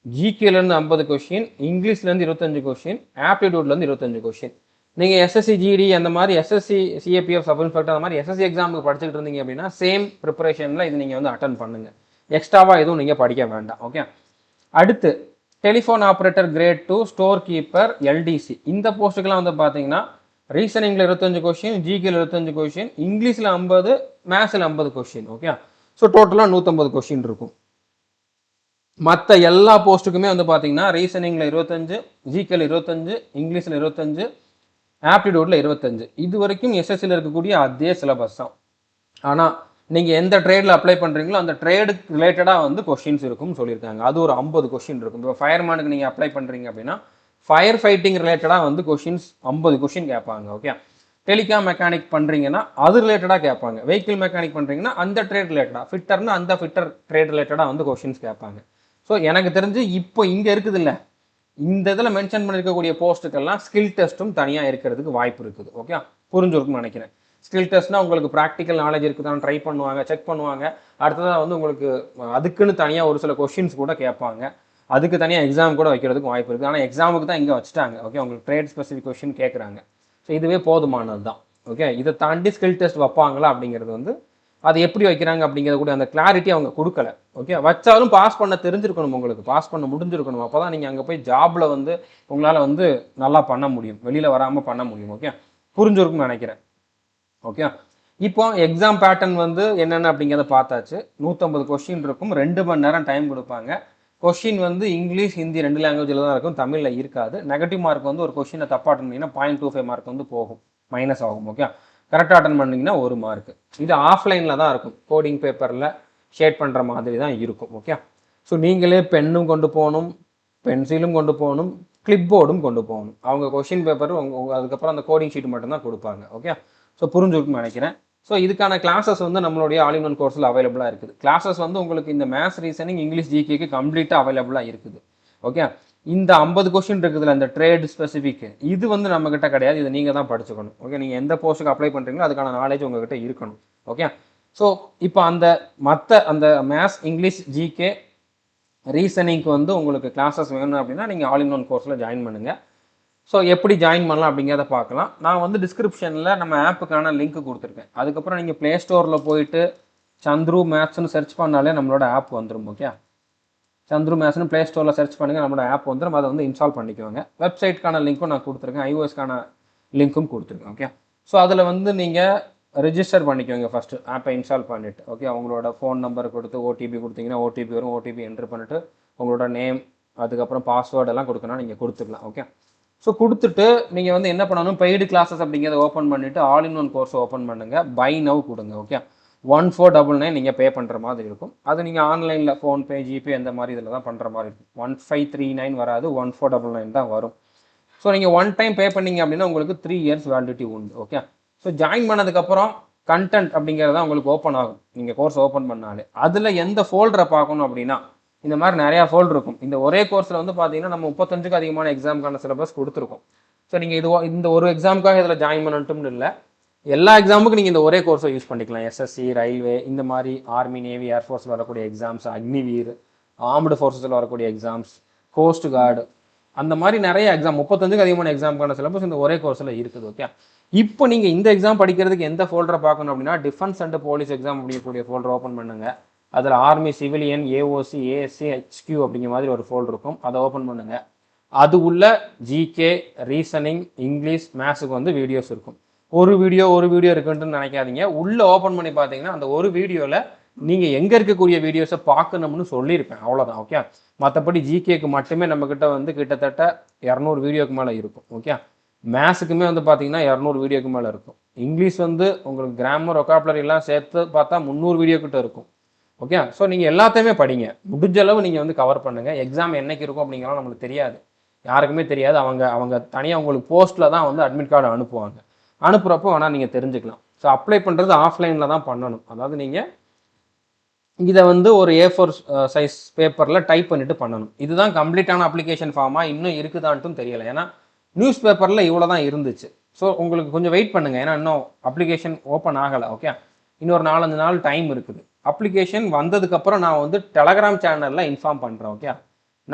ஜிகேலேருந்து 50 கொஸ்டின், இங்கிலீஷ்லேருந்து 25 கொஸ்டின், ஆப்டிடியூட்லேருந்து 25 கொஸ்டின். நீங்கள் எஸ்எஸ்சி ஜிடி அந்த மாதிரி எஸ்எஸ்சி சிஏபிஎஃப் சப் இன்ஸ்பெக்டர் அந்த மாதிரி எஸ்எஸ்சி எக்ஸாமுக்கு படிச்சுட்டு இருந்தீங்க அப்படின்னா சேம் ப்ரிப்பரேஷனில் இது நீங்கள் வந்து அட்டன் பண்ணுங்கள். எக்ஸ்ட்ராவாக எதுவும் நீங்கள் படிக்க வேண்டாம். ஓகே, அடுத்து telephone operator great 2, store keeper, LDC, இந்த போஸ்ட்டுக்கெல்லாம் வந்து பார்த்தீங்கன்னா ரீசனிங்கில் 25 கொஸ்டின், ஜிகேல 25 கொஸ்டின், இங்கிலீஷில் 50, மேத்ஸில் 50 கொஸ்டின். ஓகே, ஸோ டோட்டலாக 150 கொஸ்டின் இருக்கும். மற்ற எல்லா போஸ்ட்டுக்குமே வந்து பார்த்தீங்கன்னா ரீசனிங்கில் 25, ஜிகேல 25, இங்கிலீஷில் 25, ஆப்டிடியூடில் 25. இது வரைக்கும் எஸ்எஸ்சியில் இருக்கக்கூடிய அதே சிலபஸ் தான். ஆனால் நீங்கள் எந்த ட்ரேடில் அப்ளை பண்ணுறீங்களோ அந்த ட்ரேடுக்கு ரிலேட்டடாக வந்து கொஸ்டின்ஸ் இருக்கும்னு சொல்லியிருக்காங்க. அது ஒரு 50 கொஸ்டின் இருக்கும். இப்போ ஃபயர்மேனுக்கு நீங்கள் அப்ளை பண்ணுறீங்க அப்படின்னா ஃபயர் ஃபைட்டிங் ரிலேட்டடாக வந்து கொஸ்டின்ஸ் 50 கொஸ்டின் கேட்பாங்க. ஓகே, டெலிகாம் மெக்கானிக் பண்ணுறீங்கன்னா அது ரிலேட்டடாக கேட்பாங்க. வெஹிக்கிள் மெக்கானிக் பண்ணுறீங்கன்னா அந்த ட்ரேட் ரிலேட்டடாக, ஃபிட்டர்னா அந்த ஃபிட்டர் ட்ரேட் ரிலேட்டடாக வந்து கொஸ்டின்ஸ் கேட்பாங்க. ஸோ எனக்கு தெரிஞ்சு இப்போ இங்கே இருக்குது இல்லை, இந்த இதில் மென்ஷன் பண்ணியிருக்கக்கூடிய போஸ்ட்டுக்கெல்லாம் ஸ்கில் டெஸ்ட்டும் தனியாக இருக்கிறதுக்கு வாய்ப்பு இருக்குது. ஓகே, புரிஞ்சுருக்குன்னு நினைக்கிறேன். ஸ்கில் டெஸ்ட்னா உங்களுக்கு ப்ராக்டிக்கல் நாலேஜ் இருக்குதான் ட்ரை பண்ணுவாங்க, செக் பண்ணுவாங்க. அடுத்ததாக வந்து உங்களுக்கு அதுக்குன்னு தனியாக ஒரு சில கொஷின்ஸ் கூட கேட்பாங்க. அதுக்கு தனியாக எக்ஸாம் கூட வைக்கிறதுக்கு வாய்ப்பு இருக்குது. ஆனால் எக்ஸாமுக்கு தான் இங்கே வச்சுட்டாங்க. ஓகே, உங்களுக்கு ட்ரேட் ஸ்பெசிஃபிக் கொஷின் கேட்குறாங்க. ஸோ இதுவே போதுமானது தான். ஓகே, இதை தாண்டி ஸ்கில் டெஸ்ட் வைப்பாங்களா அப்படிங்கிறது வந்து அதை எப்படி வைக்கிறாங்க அப்படிங்கிறது கூட அந்த கிளாரிட்டி அவங்க கொடுக்கல. ஓகே, வச்சாலும் பாஸ் பண்ண தெரிஞ்சிருக்கணும், உங்களுக்கு பாஸ் பண்ண முடிஞ்சிருக்கணும். அப்போ தான் நீங்கள் அங்கே போய் ஜாபில் வந்து உங்களால் வந்து நல்லா பண்ண முடியும், வெளியில் வராமல் பண்ண முடியும். ஓகே, புரிஞ்சிருக்கும்னு நினைக்கிறேன். ஓகே, இப்போ எக்ஸாம் பேட்டர்ன் வந்து என்னென்ன அப்படிங்கிறத பார்த்தாச்சு. 150 கொஸ்டின் இருக்கும், 2 மணி நேரம் டைம் கொடுப்பாங்க. கொஸ்டின் வந்து இங்கிலீஷ் ஹிந்தி 2 லாங்குவேஜில் தான் இருக்கும், தமிழில் இருக்காது. நெகட்டிவ் மார்க் வந்து ஒரு கொஸ்டினை தப்பாக அட்டன் பண்ணிங்கன்னா 0.25 மார்க் வந்து போகும், மைனஸ் ஆகும். ஓகே, கரெக்டாக அட்டன் பண்ணிங்கன்னா 1 மார்க். இது ஆஃப்லைனில் தான் இருக்கும், கோடிங் பேப்பரில் ஷேட் பண்ணுற மாதிரி தான் இருக்கும். ஓகே, ஸோ நீங்களே பென்னும் கொண்டு போகணும், பென்சிலும் கொண்டு போகணும், கிளிப் போர்டும் கொண்டு போகணும். அவங்க கொஸ்டின் பேப்பர் அதுக்கப்புறம் அந்த கோடிங் ஷீட் மட்டும்தான் கொடுப்பாங்க. ஓகே, ஸோ புரிஞ்சுருக்குன்னு நினைக்கிறேன். ஸோ இதுக்கான கிளாஸஸ் வந்து நம்மளுடைய ஆல் இன் ஒன் கோர்ஸில் அவைலபிளாக இருக்குது. கிளாஸஸ் வந்து உங்களுக்கு இந்த மேத்ஸ், ரீசனிங், இங்கிலீஷ், ஜிகேக்கு கம்ப்ளீட்டாக அவைலபிளாக இருக்குது. ஓகே, இந்த 50 கொஸ்டின் இருக்குதுல்ல, இந்த ட்ரேட் ஸ்பெசிஃபிக், இது வந்து நம்மக்கிட்ட கிடையாது, இதை நீங்கள் தான் படிச்சுக்கணும். ஓகே, நீங்கள் எந்த போஸ்ட்டுக்கு அப்ளை பண்ணுறீங்களோ அதுக்கான நாலேஜ் உங்ககிட்ட இருக்கணும். ஓகே, ஸோ இப்போ அந்த மேத்ஸ், இங்கிலீஷ், ஜிகே, ரீசனிங்க்கு வந்து உங்களுக்கு கிளாஸஸ் வேணும் அப்படின்னா நீங்கள் ஆல் இன் ஒன் கோர்ஸில் ஜாயின் பண்ணுங்கள். ஸோ எப்படி ஜாயின் பண்ணலாம் அப்படிங்கிறத பார்க்கலாம். நான் வந்து டிஸ்கிரிப்ஷனில் நம்ம ஆப்புக்கான லிங்க் கொடுத்துருக்கேன். அதுக்கப்புறம் நீங்கள் ப்ளே ஸ்டோரில் போயிட்டு சந்துரு மேத்ஸ்னு சர்ச் பண்ணாலே நம்மளோட ஆப் வந்துடும். ஓகே, சந்துரு மேத்ஸ்னு ப்ளே ஸ்டோரில் சர்ச் பண்ணுங்கள், நம்மளோட ஆப் வந்துடும். அதை வந்து இன்ஸ்டால் பண்ணிக்கோங்க. வெப்சைட்க்கான லிங்க்கும் நான் கொடுத்துருக்கேன், iOS-க்கான லிங்க்கும் கொடுத்துருக்கேன். ஓகே, ஸோ அதில் வந்து நீங்கள் ரிஜிஸ்டர் பண்ணிக்கோங்க ஃபஸ்ட்டு, ஆப்பை இன்ஸ்டால் பண்ணிவிட்டு. ஓகே, உங்களோட ஃபோன் நம்பர் கொடுத்து ஓடிபி கொடுத்தீங்கன்னா ஓடிபி வரும். ஓடிபி என்ட்ரு பண்ணிவிட்டு உங்களோட நேம், அதுக்கப்புறம் பாஸ்வேர்டு எல்லாம் கொடுக்கணும், நீங்கள் கொடுத்துக்கலாம். ஓகே, ஸோ கொடுத்துட்டு நீங்கள் வந்து என்ன பண்ணணும், பெய்டு கிளாஸஸ் அப்படிங்கிறத ஓப்பன் பண்ணிவிட்டு all in one course open பண்ணுங்கள். பை நவ் கொடுங்க. ஓகே, 1499 நீங்கள் பே பண்ணுற மாதிரி இருக்கும். அது நீங்கள் ஆன்லைனில் ஃபோன்பே, ஜிபே அந்த மாதிரி இதில் தான் பண்ணுற மாதிரி இருக்கும். 1539 வராது, 1499 தான் வரும். ஸோ நீங்கள் ஒன் டைம் பே பண்ணிங்க அப்படின்னா உங்களுக்கு 3 இயர்ஸ் வேலிடிட்டி உண்டு. ஓகே, ஸோ ஜாயின் பண்ணதுக்கப்புறம் கண்டென்ட் அப்படிங்கிறது தான் உங்களுக்கு ஓப்பன் ஆகும். நீங்கள் கோர்ஸ் ஓப்பன் பண்ணாலே அதில் எந்த ஃபோல்டரை பார்க்கணும் அப்படின்னா இந்த மாதிரி நிறையா ஃபோல்டர் இருக்கும். இந்த ஒரே கோர்ஸில் வந்து பார்த்தீங்கன்னா நம்ம 35க்கு அதிகமான எக்ஸாமுக்கான சிலபஸ் கொடுத்துருக்கோம். ஸோ நீங்கள் இந்த ஒரு எக்ஸாமுக்காக இதில் ஜாயின் பண்ணட்டும்னு இல்லை, எல்லா எக்ஸாமுக்கும் நீங்கள் இந்த ஒரே கோர்ஸை யூஸ் பண்ணிக்கலாம். எஸ்எஸ்சி, ரயில்வே, இந்த மாதிரி ஆர்மி, நேவி, ஏர்ஃபோர்ஸில் வரக்கூடிய எக்ஸாம்ஸ், அக்னிவீர், ஆர்ம்டு ஃபோர்ஸஸில் வரக்கூடிய எக்ஸாம்ஸ், கோஸ்ட் கார்டு, அந்த மாதிரி நிறைய எக்ஸாம் 35க்கு அதிகமான எக்ஸாமுக்கான சிலபஸ் இந்த ஒரே கோர்ஸில் இருக்குது. ஓகே, இப்போ நீங்கள் இந்த எக்ஸாம் படிக்கிறதுக்கு எந்த ஃபோல்டரை பார்க்கணும் அப்படின்னா டிஃபென்ஸ் அண்ட் போலீஸ் எக்ஸாம் அப்படிங்கக்கூடிய ஃபோல்டர் ஓப்பன் பண்ணுங்கள். அதில் army, civilian, AOC, ASC, HQ அப்படிங்கிற மாதிரி ஒரு ஃபோல்டர் இருக்கும், அதை ஓப்பன் பண்ணுங்கள். அது உள்ள ஜிகே, ரீசனிங், இங்கிலீஷ், மேத்ஸுக்கு வந்து வீடியோஸ் இருக்கும். ஒரு வீடியோ இருக்குன்ட்டு நினைக்காதீங்க. உள்ளே ஓப்பன் பண்ணி பார்த்தீங்கன்னா அந்த ஒரு வீடியோவில் நீங்கள் எங்கே இருக்கக்கூடிய வீடியோஸை பார்க்கணும்னு சொல்லியிருப்பேன், அவ்வளோதான். ஓகே, மற்றபடி ஜிகேக்கு மட்டுமே நம்மக்கிட்ட வந்து கிட்டத்தட்ட 200 வீடியோக்கு மேலே இருக்கும். ஓகே, மேத்ஸுக்குமே வந்து பார்த்தீங்கன்னா 200 வீடியோக்கு மேலே இருக்கும். இங்கிலீஷ் வந்து உங்களுக்கு கிராமர், ஒகாபுலரி எல்லாம் சேர்த்து பார்த்தா 300 வீடியோ கிட்ட இருக்கும். ஓகே, ஸோ நீங்கள் எல்லாத்தையுமே படிங்க, முடிஞ்ச அளவு நீங்கள் வந்து கவர் பண்ணுங்கள். எக்ஸாம் என்னைக்கு இருக்கும் அப்படிங்கிறலாம் நம்மளுக்கு தெரியாது, யாருக்குமே தெரியாது. அவங்க தனியாக உங்களுக்கு போஸ்ட்டில் தான் வந்து அட்மிட் கார்டு அனுப்புவாங்க. அனுப்புகிறப்போ வேணால் நீங்கள் தெரிஞ்சுக்கலாம். ஸோ அப்ளை பண்ணுறது ஆஃப்லைனில் தான் பண்ணணும். அதாவது நீங்கள் இதை வந்து ஒரு A4 சைஸ் பேப்பரில் டைப் பண்ணிவிட்டு பண்ணணும். இதுதான் கம்ப்ளீட்டான அப்ளிகேஷன் ஃபார்மாக இன்னும் இருக்குதான்ட்டும் தெரியலை, ஏன்னா நியூஸ் பேப்பரில் இவ்வளோ தான் இருந்துச்சு. ஸோ உங்களுக்கு கொஞ்சம் வெயிட் பண்ணுங்கள், ஏன்னா இன்னும் அப்ளிகேஷன் ஓப்பன் ஆகலை. ஓகே, இன்னொரு 4-5 நாள் டைம் இருக்குது. அப்ளிகேஷன் வந்ததுக்கப்புறம் நான் வந்து டெலகிராம் சேனலில் இன்ஃபார்ம் பண்ணுறேன். ஓகே,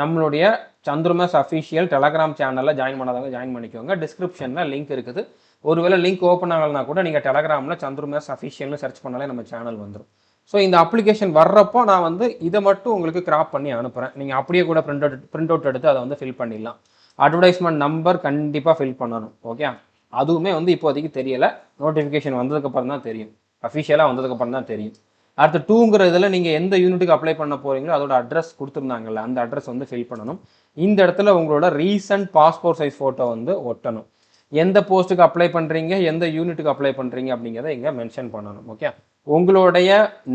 நம்மளுடைய சந்துரு மேத்ஸ் அஃபிஷியல் டெலகிராம் சேனலில் ஜாயின் பண்ணாதவங்க ஜாயின் பண்ணிக்கோங்க. டிஸ்கிரிப்ஷனில் லிங்க் இருக்குது. ஒருவேளை லிங்க் ஓப்பன் ஆகலைனா கூட நீங்கள் டெலகிராமில் சந்துரு மேத்ஸ் அஃபிஷியல்னு சர்ச் பண்ணாலே நம்ம சேனல் வந்துடும். ஸோ இந்த அப்ளிகேஷன் வர்றப்போ நான் வந்து இதை மட்டும் உங்களுக்கு கிராப் பண்ணி அனுப்புகிறேன். நீங்கள் அப்படியே கூட பிரிண்ட் அவுட் எடுத்து அதை வந்து ஃபில் பண்ணிடலாம். அட்வர்டைஸ்மெண்ட் நம்பர் கண்டிப்பாக ஃபில் பண்ணணும். ஓகே, அதுவுமே வந்து இப்போதைக்கு தெரியலை, நோட்டிஃபிகேஷன் வந்ததுக்கப்புறம் தான் தெரியும், அஃபிஷியலாக வந்ததுக்கப்புறம் தான் தெரியும். அடுத்து 2ங்கிற இதில் நீங்கள் எந்த யூனிட்டுக்கு அப்ளை பண்ண போகிறீங்களோ அதோட அட்ரஸ் கொடுத்துருந்தாங்கல்ல, அந்த அட்ரஸ் வந்து ஃபில் பண்ணணும். இந்த இடத்துல உங்களோட ரீசன்ட் பாஸ்போர்ட் சைஸ் ஃபோட்டோ வந்து ஒட்டணும். எந்த போஸ்ட்டுக்கு அப்ளை பண்ணுறீங்க, எந்த யூனிட்டுக்கு அப்ளை பண்ணுறீங்க அப்படிங்கிறத இங்கே மென்ஷன் பண்ணணும். ஓகே, உங்களுடைய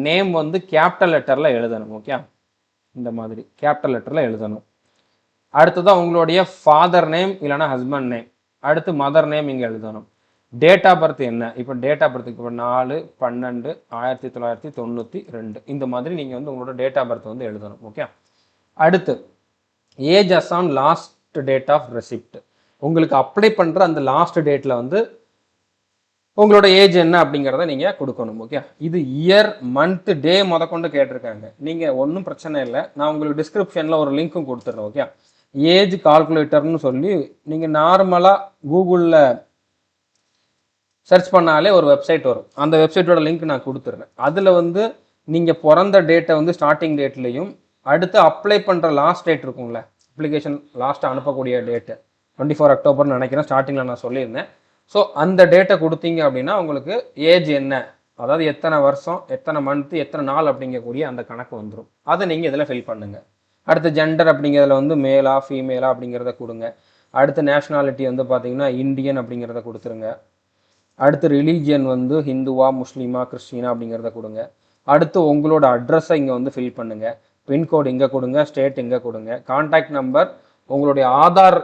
நேம் வந்து கேபிட்டல் லெட்டரில் எழுதணும். ஓகே, இந்த மாதிரி கேபிட்டல் லெட்டரில் எழுதணும். அடுத்ததான் உங்களுடைய ஃபாதர் நேம் இல்லைனா ஹஸ்பண்ட் நேம், அடுத்து மதர் நேம் இங்கே எழுதணும். டேட் ஆஃப் பர்த் என்ன, இப்போ டேட் ஆஃப் பர்த்துக்கு இப்போ 4/12/1992 இந்த மாதிரி நீங்கள் வந்து உங்களோட டேட் ஆஃப் பர்த் வந்து எழுதணும். ஓகே, அடுத்து age as on last date of receipt, உங்களுக்கு அப்ளை பண்ணுற அந்த லாஸ்ட் டேட்டில் வந்து உங்களோட ஏஜ் என்ன அப்படிங்கிறத நீங்கள் கொடுக்கணும். ஓகே, இது இயர், மந்த், டே முதற்கொண்டு கேட்டிருக்காங்க. நீங்கள் ஒன்றும் பிரச்சனை இல்லை, நான் உங்களுக்கு டிஸ்கிரிப்ஷனில் ஒரு லிங்க்கும் கொடுத்துட்றேன். ஓகே, ஏஜ் கால்குலேட்டர்னு சொல்லி நீங்கள் நார்மலாக கூகுளில் சர்ச் பண்ணாலே ஒரு வெப்சைட் வரும். அந்த வெப்சைட்டோட லிங்க் நான் கொடுத்துட்றேன். அதில் வந்து நீங்கள் பிறந்த டேட்டை வந்து ஸ்டார்டிங் டேட்லேயும் அடுத்து அப்ளை பண்ணுற லாஸ்ட் டேட் இருக்குங்களே, அப்ளிகேஷன் லாஸ்ட்டாக அனுப்பக்கூடிய டேட்டு 24 அக்டோபர்னு நினைக்கிறேன், ஸ்டார்டிங்கில் நான் சொல்லியிருந்தேன். ஸோ அந்த டேட்டை கொடுத்தீங்க அப்படின்னா உங்களுக்கு ஏஜ் என்ன, அதாவது எத்தனை வருஷம், எத்தனை மந்த்து, எத்தனை நாள் அப்படிங்கக்கூடிய அந்த கணக்கு வந்துடும். அதை நீங்கள் இதில் ஃபில் பண்ணுங்கள். அடுத்து ஜெண்டர் அப்படிங்கிறதுல வந்து மேலா ஃபீமேலா அப்படிங்கிறத கொடுங்க. அடுத்து நேஷ்னாலிட்டி வந்து பார்த்தீங்கன்னா இந்தியன் அப்படிங்கிறத கொடுத்துருங்க. அடுத்து ரிலீஜியன் வந்து ஹிந்துவா முஸ்லீமா கிறிஸ்டினா அப்படிங்கிறத கொடுங்க. அடுத்து உங்களோட அட்ரஸை இங்கே வந்து ஃபில் பண்ணுங்கள். பின்கோடு இங்கே கொடுங்க, ஸ்டேட் இங்கே கொடுங்க. கான்டாக்ட் நம்பர் உங்களுடைய ஆதார்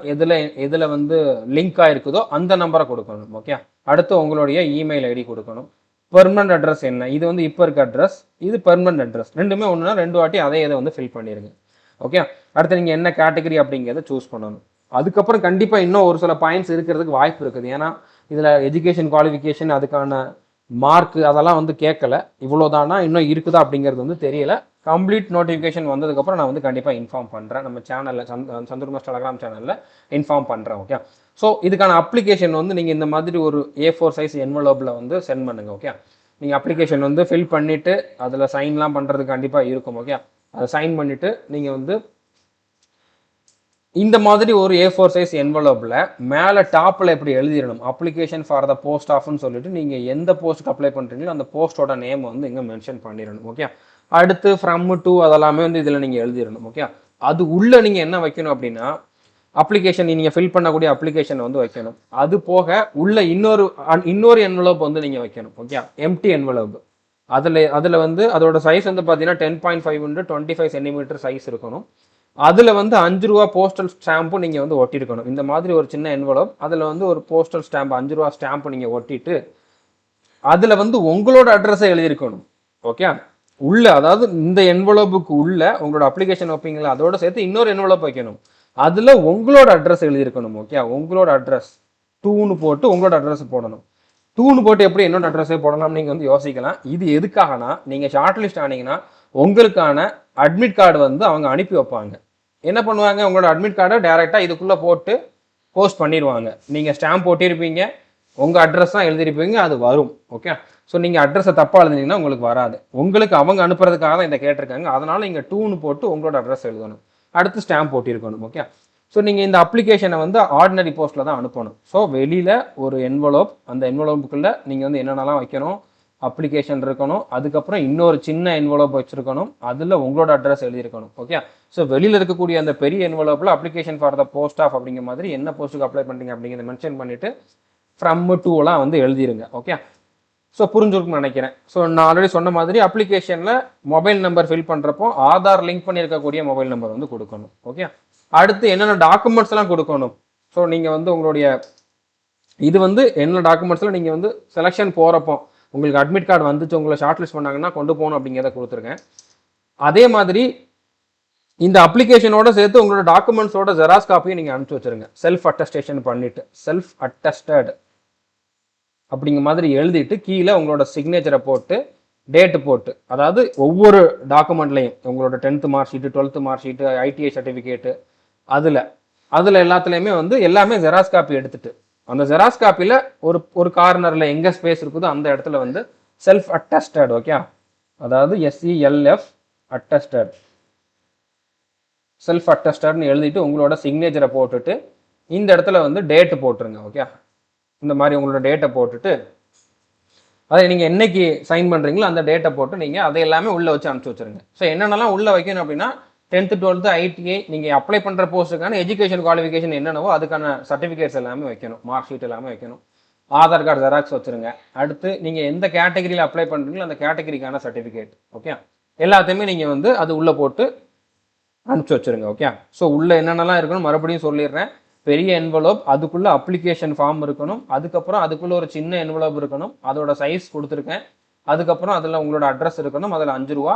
எதில் வந்து லிங்க் ஆகிருக்குதோ அந்த நம்பரை கொடுக்கணும். ஓகே. அடுத்து உங்களுடைய இமெயில் ஐடி கொடுக்கணும். பெர்மனன்ட் அட்ரஸ் என்ன, இது வந்து இப்போ இருக்க அட்ரஸ், இது பெர்மனன்ட் அட்ரஸ், ரெண்டுமே ஒன்றுனா 2 வாட்டி அதே இதை வந்து ஃபில் பண்ணிடுங்க. ஓகே. அடுத்து நீங்கள் என்ன கேட்டகரி அப்படிங்கிறத சூஸ் பண்ணணும். அதுக்கப்புறம் கண்டிப்பாக இன்னும் ஒரு சில பாயிண்ட்ஸ் இருக்கிறதுக்கு வாய்ப்பு இருக்குது. ஏன்னா இதில் எஜுகேஷன் குவாலிஃபிகேஷன் அதுக்கான மார்க் அதெல்லாம் வந்து கேட்கல. இவ்வளோதானா இன்னும் இருக்குதா அப்படிங்கிறது வந்து தெரியல. கம்ப்ளீட் நோட்டிஃபிகேஷன் வந்ததுக்கப்புறம் நான் வந்து கண்டிப்பாக இன்ஃபார்ம் பண்ணுறேன். நம்ம சேனலில் சந்துரு மாஸ்டர் டெலகிராம் சேனலில் இன்ஃபார்ம் பண்ணுறேன். ஓகே. ஸோ இதுக்கான அப்ளிகேஷன் வந்து நீங்கள் இந்த மாதிரி ஒரு A4 சைஸ் என்வலோப்பில் வந்து சென்ட் பண்ணுங்கள். ஓகே. நீங்கள் அப்ளிகேஷன் வந்து ஃபில் பண்ணிவிட்டு அதில் சைன்லாம் பண்ணுறதுக்கு கண்டிப்பாக இருக்கும். ஓகே. அதை சைன் பண்ணிவிட்டு நீங்கள் வந்து இந்த மாதிரி ஒரு A4 சைஸ் என்வலோப்பில் மேலே டாப்பில் எப்படி எழுதிடணும், அப்ளிகேஷன் ஃபார் த போஸ்ட் ஆஃப்னு சொல்லிட்டு நீங்கள் எந்த போஸ்ட்டுக்கு அப்ளை பண்ணுறீங்களோ அந்த போஸ்ட்டோட நேம் வந்து இங்கே மென்ஷன் பண்ணிடணும். ஓகே. அடுத்து ஃப்ரம் டு அதெல்லாமே வந்து இதில் நீங்கள் எழுதிடணும். ஓகே. அது உள்ளே நீங்கள் என்ன வைக்கணும் அப்படின்னா அப்ளிகேஷன் நீங்கள் ஃபில் பண்ணக்கூடிய அப்ளிகேஷன் வந்து வைக்கணும். அது போக உள்ள இன்னொரு என்வலோப் வந்து நீங்கள் வைக்கணும். ஓகே. Empty envelope. அதில் வந்து அதோட சைஸ் வந்து பார்த்தீங்கன்னா 10.5 × 25 சென்டிமீட்டர் சைஸ் இருக்கணும். அதில் வந்து 5 ரூபா போஸ்டல் ஸ்டாம்பும் நீங்கள் வந்து ஒட்டியிருக்கணும். இந்த மாதிரி ஒரு சின்ன என்வலப், அதில் வந்து ஒரு போஸ்டல் ஸ்டாம்ப் 5 ரூபா ஸ்டாம்பு நீங்கள் ஒட்டிட்டு அதில் வந்து உங்களோட அட்ரஸை எழுதியிருக்கணும். ஓகே. உள்ள அதாவது இந்த என்வலப்புக்கு உள்ள உங்களோட அப்ளிகேஷன் வைப்பீங்களா அதோட சேர்த்து இன்னொரு என்வலப் வைக்கணும். அதில் உங்களோட அட்ரஸ் எழுதியிருக்கணும். ஓகே. உங்களோட அட்ரஸ் 2ன்னு போட்டு உங்களோட அட்ரஸ் போடணும். 2ன்னு போட்டு எப்படி என்னோட அட்ரஸே போடலாம் நீங்கள் வந்து யோசிக்கலாம். இது எதுக்காகனா நீங்கள் ஷார்ட் லிஸ்ட் ஆனீங்கன்னா உங்களுக்கான அட்மிட் கார்டு வந்து அவங்க அனுப்பி வைப்பாங்க. என்ன பண்ணுவாங்க, உங்களோட அட்மிட் கார்டை டேரெக்டாக இதுக்குள்ளே போட்டு போஸ்ட் பண்ணிடுவாங்க. நீங்கள் ஸ்டாம்ப் போட்டிருப்பீங்க, உங்கள் அட்ரஸ் தான் எழுதிருப்பீங்க, அது வரும். ஓகே. ஸோ நீங்கள் அட்ரஸை தப்பாக எழுதினீங்கன்னா உங்களுக்கு வராது. உங்களுக்கு அவங்க அனுப்புறதுக்காக தான் இதை கேட்டிருக்காங்க. அதனால் நீங்கள் 2ன்னு போட்டு உங்களோட அட்ரஸ் எழுதணும். அடுத்து ஸ்டாம்ப் போட்டிருக்கணும். ஓகே. ஸோ நீங்கள் இந்த அப்ளிகேஷனை வந்து ஆர்டினரி போஸ்ட்டில் தான் அனுப்பணும். ஸோ வெளியில் ஒரு என்வலோப், அந்த என்வலோப்புக்குள்ளே நீங்கள் வந்து என்னென்னலாம் வைக்கணும், அப்ளிகேஷன் இருக்கணும், அதுக்கப்புறம் இன்னொரு சின்ன என்வலோப் வச்சுருக்கணும், அதில் உங்களோட அட்ரஸ் எழுதியிருக்கணும். ஓகே. ஸோ வெளியில் இருக்கக்கூடிய அந்த பெரிய என்வலோப்பில் application for the post of அப்படிங்கிற மாதிரி என்ன போஸ்ட்டுக்கு அப்ளை பண்ணுறீங்க அப்படிங்கிறத மென்ஷன் பண்ணிவிட்டு ஃப்ரம் டூலாம் வந்து எழுதிருங்க. ஓகே. ஸோ புரிஞ்சுருக்குன்னு நினைக்கிறேன். ஸோ நான் ஆல்ரெடி சொன்ன மாதிரி அப்ளிகேஷனில் மொபைல் நம்பர் ஃபில் பண்ணுறப்போ ஆதார் லிங்க் பண்ணியிருக்கக்கூடிய மொபைல் நம்பர் வந்து கொடுக்கணும். ஓகே. அடுத்து என்னென்ன டாக்குமெண்ட்ஸ்லாம் கொடுக்கணும். ஸோ நீங்கள் வந்து உங்களுடைய இது வந்து என்ன டாக்குமெண்ட்ஸில் நீங்கள் வந்து செலெக்ஷன் போகிறப்போ உங்களுக்கு அட்மிட் கார்டு வந்துச்சு, உங்களை ஷார்ட் லிஸ்ட் பண்ணாங்கன்னா கொண்டு போகணும் அப்படிங்கிறத கொடுத்துருக்கேன். அதே மாதிரி இந்த அப்ளிகேஷனோட சேர்த்து உங்களோட டாக்குமெண்ட்ஸோட ஜெராக்ஸ் காப்பியை நீங்கள் அனுப்பிச்சு வச்சுருங்க. செல்ஃப் அட்டஸ்டேஷன் பண்ணிவிட்டு செல்ஃப் அட்டஸ்டட் அப்படிங்கிற மாதிரி எழுதிட்டு கீழே உங்களோட சிக்னேச்சரை போட்டு டேட்டு போட்டு, அதாவது ஒவ்வொரு டாக்குமெண்ட்லையும் உங்களோட 10th mark sheet, 12th mark sheet, ITI certificate, அதில் எல்லாத்துலேயுமே வந்து எல்லாமே ஜெராக்ஸ் காப்பி எடுத்துட்டு அந்த ஜெராக்ஸ் காப்பியில் ஒரு கார்னரில் எங்கே ஸ்பேஸ் இருக்குதோ அந்த இடத்துல வந்து செல்ஃப் அட்டஸ்டட். ஓகே. அதாவது SELF அட்டஸ்டட், செல்ஃப் அட்டஸ்டட்னு எழுதிட்டு உங்களோட சிக்னேச்சரை போட்டுட்டு இந்த இடத்துல வந்து டேட்டு போட்டுருங்க. ஓகே. இந்த மாதிரி உங்களோட டேட்டை போட்டுட்டு அதை நீங்கள் என்னைக்கு சைன் பண்ணுறீங்களோ அந்த டேட்டை போட்டு நீங்கள் அதை எல்லாமே உள்ளே வச்சு அனுப்பிச்சி வச்சுருங்க. ஸோ என்னென்னலாம் உள்ளே வைக்கணும் அப்படின்னா 10th 12th ITI நீங்கள் அப்ளை பண்ணுற போஸ்ட்டுக்கான எஜுகேஷன் குவாலிஃபிகேஷன் என்னென்னவோ அதுக்கான சர்டிஃபிகேட்ஸ் எல்லாமே வைக்கணும், மார்க் ஷீட் எல்லாமே வைக்கணும், ஆதார் கார்டு ஜெராக்ஸ் வச்சுருங்க. அடுத்து நீங்கள் எந்த கேட்டகரியில் அப்ளை பண்ணுறீங்களோ அந்த கேட்டகரிக்கான சர்டிஃபிகேட். ஓகே. எல்லாத்தையுமே நீங்கள் வந்து அது உள்ளே போட்டு அனுப்பிச்சி வச்சுருங்க. ஓகே. ஸோ உள்ளே என்னென்னலாம் இருக்கணும் மறுபடியும் சொல்லிடுறேன். பெரிய என்வலப், அதுக்குள்ளே அப்ளிகேஷன் ஃபார்ம் இருக்கணும், அதுக்கப்புறம் அதுக்குள்ளே ஒரு சின்ன என்வலப் இருக்கணும், அதோட சைஸ் கொடுத்துருக்கேன், அதுக்கப்புறம் அதில் உங்களோட அட்ரஸ் இருக்கணும், அதில் 5 ரூபா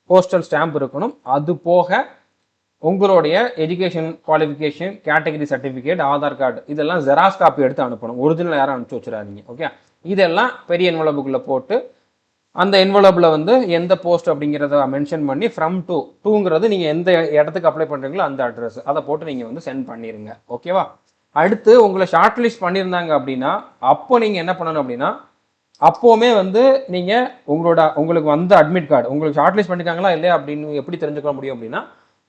போஸ்டல் ஸ்டாம்ப் இருக்கணும், அது போக உங்களுடைய education qualification category certificate, Aadhaar card, இதெல்லாம் ஜெராக்ஸ் காப்பி எடுத்து அனுப்பணும். ஒரிஜினல் யாரும் அனுப்பிச்சி வச்சுறாதீங்க. ஓகே. இதெல்லாம் பெரிய என்வலப்புக்குள்ளே போட்டு அந்த என்வலப்பில் வந்து எந்த போஸ்ட் அப்படிங்கிறத மென்ஷன் பண்ணி ஃப்ரம் டூங்கிறது நீங்கள் எந்த இடத்துக்கு அப்ளை பண்ணுறீங்களோ அந்த அட்ரஸ் அதை போட்டு நீங்கள் வந்து சென்ட் பண்ணிடுங்க. ஓகேவா. அடுத்து உங்களை ஷார்ட் லிஸ்ட் பண்ணியிருந்தாங்க அப்படின்னா அப்போ நீங்கள் என்ன பண்ணணும் அப்படின்னா அப்போவுமே வந்து நீங்கள் உங்களுக்கு வந்த அட்மிட் கார்டு உங்களுக்கு ஷார்ட் லிஸ்ட் பண்ணியிருக்காங்களா இல்லையா அப்படின்னு எப்படி தெரிஞ்சுக்க முடியும் அப்படின்னா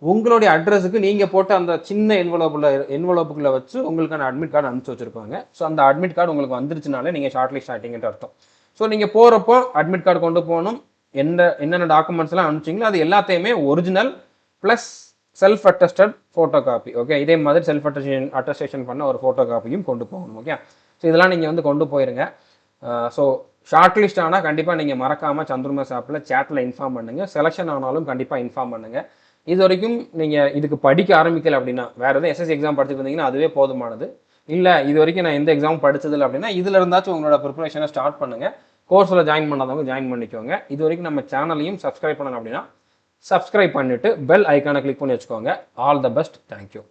உங்களுடைய அட்ரஸுக்கு நீங்கள் போட்ட அந்த சின்ன என்வலோப்புக்குள்ள வச்சு உங்களுக்கான அட்மிட் கார்டு அனுப்பிச்சு வச்சிருப்பாங்க. ஸோ அந்த அட்மிட் கார்டு உங்களுக்கு வந்துருச்சுனாலே நீங்கள் ஷார்ட் லிஸ்ட் ஆகிட்டீங்கன்ற அர்த்தம். ஸோ நீங்கள் போகிறப்போ அட்மிட் கார்டு கொண்டு போகணும். என்னென்ன டாக்குமெண்ட்ஸ்லாம் அனுப்பிச்சிங்களோ அது எல்லாத்தையுமே original plus self attested photocopy. Okay, இதே மாதிரி செல்ஃப் அட்டஸ்டேஷன் பண்ண ஒரு ஃபோட்டோ காப்பியும் கொண்டு போகணும். ஓகே, ஸோ இதெல்லாம் நீங்கள் வந்து கொண்டு போயிருங்க. ஸோ ஷார்ட் லிஸ்ட் ஆனால் கண்டிப்பாக நீங்கள் மறக்காமல் சந்திரமாஸ் ஆப்பில் சேட்டில் இன்ஃபார்ம் பண்ணுங்கள். செலெக்ஷன் ஆனாலும் கண்டிப்பாக இன்ஃபார்ம் பண்ணுங்கள். இது வரைக்கும் நீங்கள் இதுக்கு படிக்க ஆரம்பிக்கல அப்படின்னா வேறு எதுவும் எஸ்எஸ்சி எக்ஸாம் படிச்சுட்டு இருந்தீங்கன்னா அதுவே போதுமானது. இல்லை இது வரைக்கும் நான் எந்த எக்ஸாம் படிச்சதில்லை அப்படின்னா இதில் இருந்தாச்சும் உங்களோட ப்ரிப்பரேஷனை ஸ்டார்ட் பண்ணுங்கள். கோர்ஸில் ஜாயின் பண்ணாதவங்க ஜாயின் பண்ணிக்கோங்க. இது வரைக்கும் நம்ம சேனலையும் சப்ஸ்கிரைப் பண்ணணும் அப்படின்னா சப்ஸ்கிரைப் பண்ணிவிட்டு பெல் ஐக்கானை கிளிக் பண்ணி வச்சுக்கோங்க. All the best. தேங்க்யூ.